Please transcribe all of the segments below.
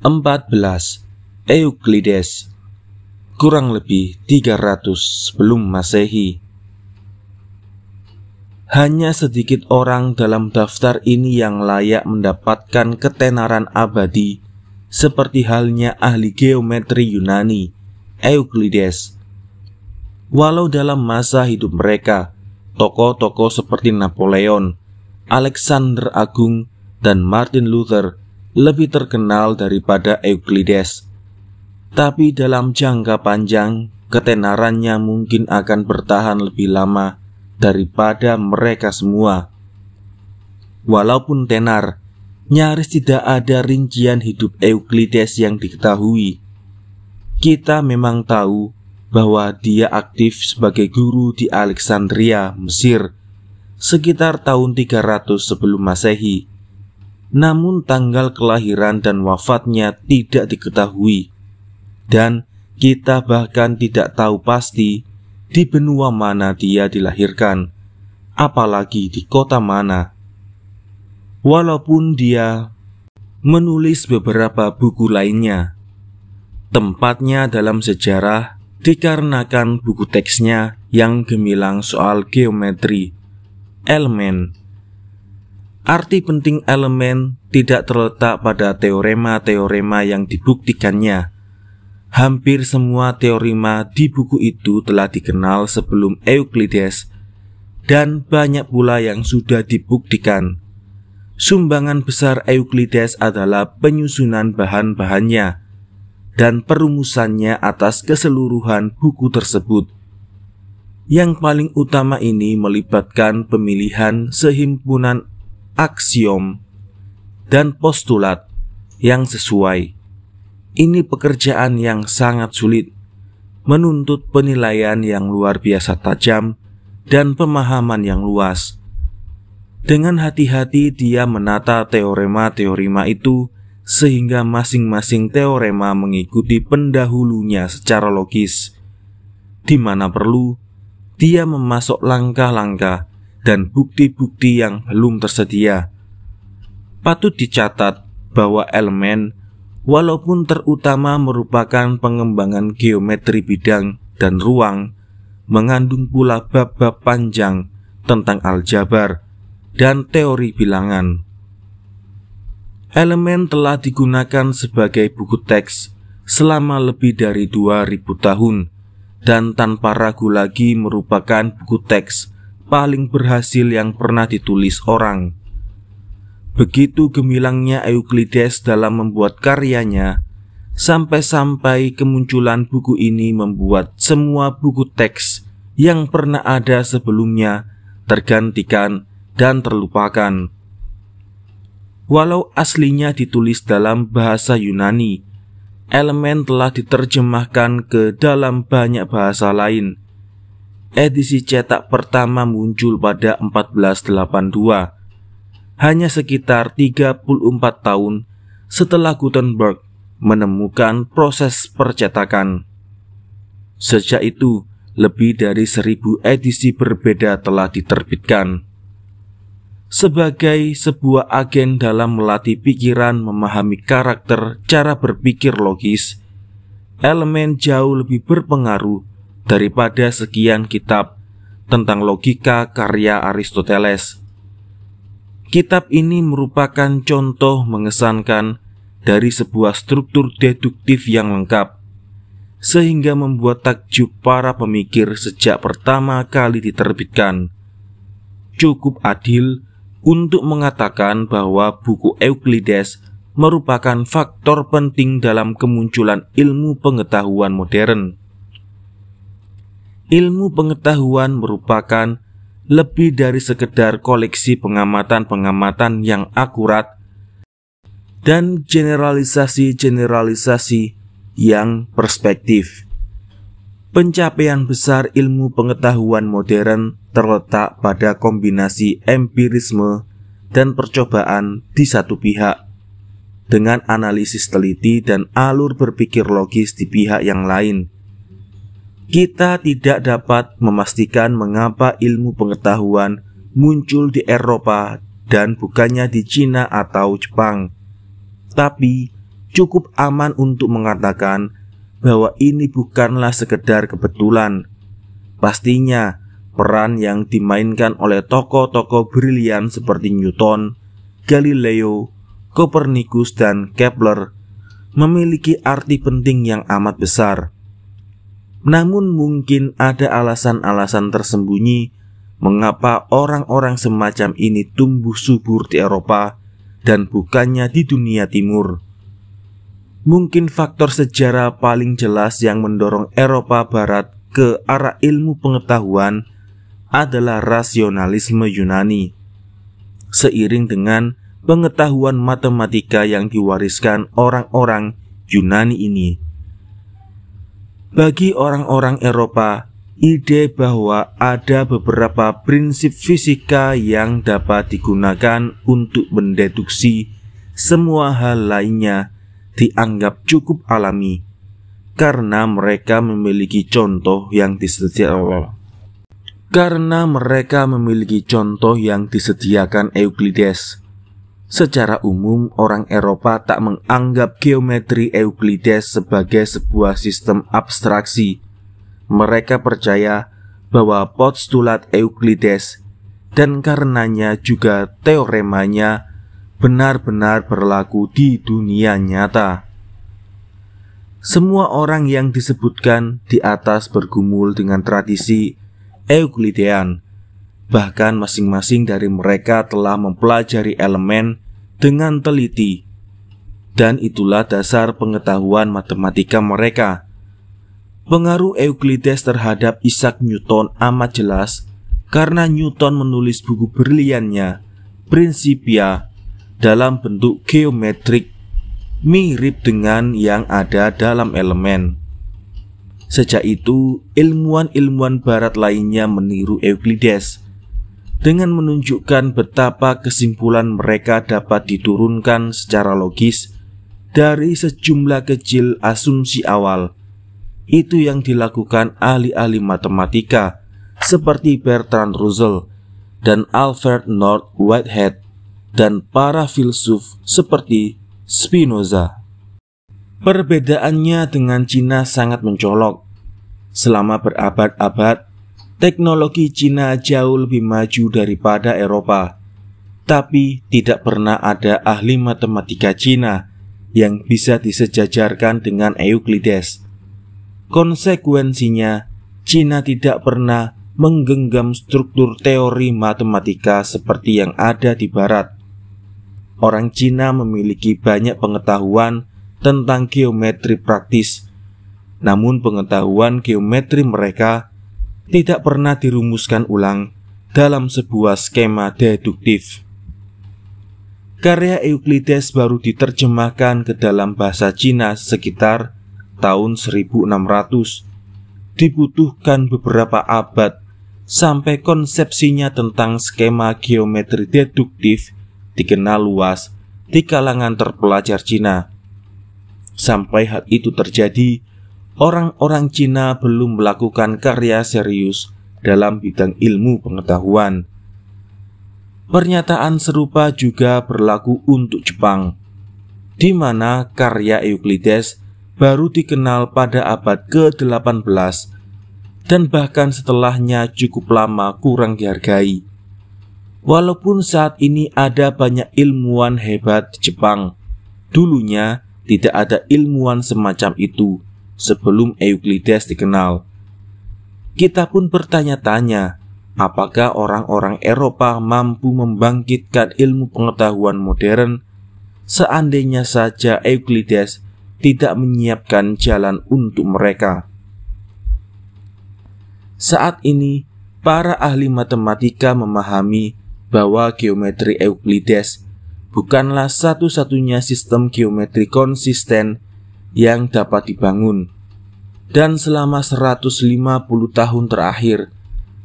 14. Euklides, kurang lebih 300 sebelum Masehi. Hanya sedikit orang dalam daftar ini yang layak mendapatkan ketenaran abadi, seperti halnya ahli geometri Yunani, Euklides. Walau dalam masa hidup mereka, tokoh-tokoh seperti Napoleon, Alexander Agung, dan Martin Luther lebih terkenal daripada Euklides. Tapi dalam jangka panjang, ketenarannya mungkin akan bertahan lebih lama daripada mereka semua. Walaupun tenar, nyaris tidak ada rincian hidup Euklides yang diketahui. Kita memang tahu bahwa dia aktif sebagai guru di Alexandria, Mesir, sekitar tahun 300 sebelum Masehi. Namun tanggal kelahiran dan wafatnya tidak diketahui, dan kita bahkan tidak tahu pasti di benua mana dia dilahirkan, apalagi di kota mana. Walaupun dia menulis beberapa buku lainnya, tempatnya dalam sejarah dikarenakan buku teksnya yang gemilang soal geometri, elemen. Arti penting elemen tidak terletak pada teorema-teorema yang dibuktikannya. Hampir semua teorema di buku itu telah dikenal sebelum Euklides, dan banyak pula yang sudah dibuktikan. Sumbangan besar Euklides adalah penyusunan bahan-bahannya dan perumusannya atas keseluruhan buku tersebut. Yang paling utama ini melibatkan pemilihan sehimpunan aksiom dan postulat yang sesuai. Ini pekerjaan yang sangat sulit, menuntut penilaian yang luar biasa tajam dan pemahaman yang luas. Dengan hati-hati dia menata teorema-teorema itu sehingga masing-masing teorema mengikuti pendahulunya secara logis. Di mana perlu, dia memasok langkah-langkah dan bukti-bukti yang belum tersedia. Patut dicatat bahwa elemen, walaupun terutama merupakan pengembangan geometri bidang dan ruang, mengandung pula bab-bab panjang tentang aljabar dan teori bilangan. Elemen telah digunakan sebagai buku teks selama lebih dari 2000 tahun, dan tanpa ragu lagi merupakan buku teks paling berhasil yang pernah ditulis orang. Begitu gemilangnya Euklides dalam membuat karyanya, sampai-sampai kemunculan buku ini membuat semua buku teks yang pernah ada sebelumnya tergantikan dan terlupakan. Walau aslinya ditulis dalam bahasa Yunani, elemen telah diterjemahkan ke dalam banyak bahasa lain. Edisi cetak pertama muncul pada 1482, hanya sekitar 34 tahun setelah Gutenberg menemukan proses percetakan. Sejak itu, lebih dari 1000 edisi berbeda telah diterbitkan. Sebagai sebuah agen dalam melatih pikiran memahami karakter cara berpikir logis, elemen jauh lebih berpengaruh daripada sekian kitab tentang logika karya Aristoteles. Kitab ini merupakan contoh mengesankan dari sebuah struktur deduktif yang lengkap, sehingga membuat takjub para pemikir sejak pertama kali diterbitkan. Cukup adil untuk mengatakan bahwa buku Euklides merupakan faktor penting dalam kemunculan ilmu pengetahuan modern. Ilmu pengetahuan merupakan lebih dari sekedar koleksi pengamatan-pengamatan yang akurat dan generalisasi-generalisasi yang perspektif. Pencapaian besar ilmu pengetahuan modern terletak pada kombinasi empirisme dan percobaan di satu pihak, dengan analisis teliti dan alur berpikir logis di pihak yang lain. Kita tidak dapat memastikan mengapa ilmu pengetahuan muncul di Eropa dan bukannya di Cina atau Jepang. Tapi cukup aman untuk mengatakan bahwa ini bukanlah sekedar kebetulan. Pastinya, peran yang dimainkan oleh tokoh-tokoh brilian seperti Newton, Galileo, Kopernikus, dan Kepler memiliki arti penting yang amat besar. Namun mungkin ada alasan-alasan tersembunyi mengapa orang-orang semacam ini tumbuh subur di Eropa dan bukannya di dunia timur. Mungkin faktor sejarah paling jelas yang mendorong Eropa Barat ke arah ilmu pengetahuan adalah rasionalisme Yunani. Seiring dengan pengetahuan matematika yang diwariskan orang-orang Yunani ini, bagi orang-orang Eropa, ide bahwa ada beberapa prinsip fisika yang dapat digunakan untuk mendeduksi semua hal lainnya dianggap cukup alami, karena mereka memiliki contoh yang disediakan Euklides. Secara umum, orang Eropa tak menganggap geometri Euklides sebagai sebuah sistem abstraksi. Mereka percaya bahwa postulat Euklides dan karenanya juga teoremanya benar-benar berlaku di dunia nyata. Semua orang yang disebutkan di atas bergumul dengan tradisi Euklidean. Bahkan masing-masing dari mereka telah mempelajari elemen dengan teliti, dan itulah dasar pengetahuan matematika mereka. Pengaruh Euklides terhadap Isaac Newton amat jelas karena Newton menulis buku briliannya Principia dalam bentuk geometrik mirip dengan yang ada dalam elemen. Sejak itu, ilmuwan-ilmuwan barat lainnya meniru Euklides dengan menunjukkan betapa kesimpulan mereka dapat diturunkan secara logis dari sejumlah kecil asumsi awal. Itu yang dilakukan ahli-ahli matematika seperti Bertrand Russell dan Alfred North Whitehead dan para filsuf seperti Spinoza. Perbedaannya dengan Cina sangat mencolok. Selama berabad-abad, teknologi Cina jauh lebih maju daripada Eropa, tapi tidak pernah ada ahli matematika Cina yang bisa disejajarkan dengan Euklides. Konsekuensinya, Cina tidak pernah menggenggam struktur teori matematika seperti yang ada di Barat. Orang Cina memiliki banyak pengetahuan tentang geometri praktis, namun pengetahuan geometri mereka tidak pernah dirumuskan ulang dalam sebuah skema deduktif. Karya Euklides baru diterjemahkan ke dalam bahasa Cina sekitar tahun 1600. Dibutuhkan beberapa abad sampai konsepsinya tentang skema geometri deduktif dikenal luas di kalangan terpelajar Cina. Sampai hal itu terjadi, orang-orang Cina belum melakukan karya serius dalam bidang ilmu pengetahuan. Pernyataan serupa juga berlaku untuk Jepang, di mana karya Euklides baru dikenal pada abad ke-18 dan bahkan setelahnya cukup lama kurang dihargai. Walaupun saat ini ada banyak ilmuwan hebat di Jepang, dulunya tidak ada ilmuwan semacam itu sebelum Euklides dikenal. Kita pun bertanya-tanya, apakah orang-orang Eropa mampu membangkitkan ilmu pengetahuan modern seandainya saja Euklides tidak menyiapkan jalan untuk mereka. Saat ini, para ahli matematika memahami bahwa geometri Euklides bukanlah satu-satunya sistem geometri konsisten yang dapat dibangun. Dan selama 150 tahun terakhir,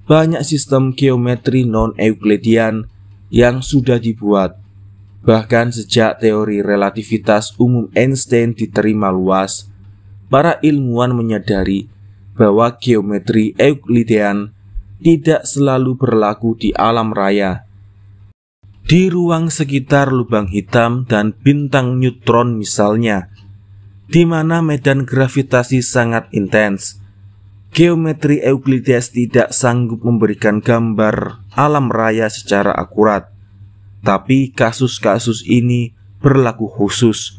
banyak sistem geometri non-Euklidian yang sudah dibuat. Bahkan sejak teori relativitas umum Einstein diterima luas, para ilmuwan menyadari bahwa geometri Euklidean tidak selalu berlaku di alam raya. Di ruang sekitar lubang hitam dan bintang neutron misalnya, di mana medan gravitasi sangat intens. Geometri Euklides tidak sanggup memberikan gambar alam raya secara akurat, tapi kasus-kasus ini berlaku khusus.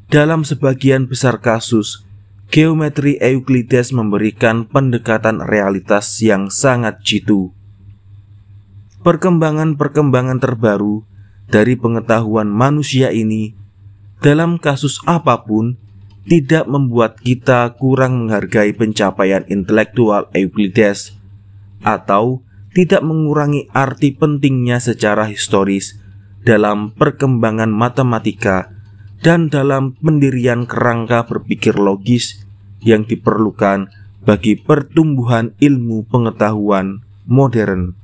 Dalam sebagian besar kasus, geometri Euklides memberikan pendekatan realitas yang sangat jitu. Perkembangan-perkembangan terbaru dari pengetahuan manusia ini, dalam kasus apapun, tidak membuat kita kurang menghargai pencapaian intelektual Euklides, atau tidak mengurangi arti pentingnya secara historis dalam perkembangan matematika dan dalam pendirian kerangka berpikir logis yang diperlukan bagi pertumbuhan ilmu pengetahuan modern.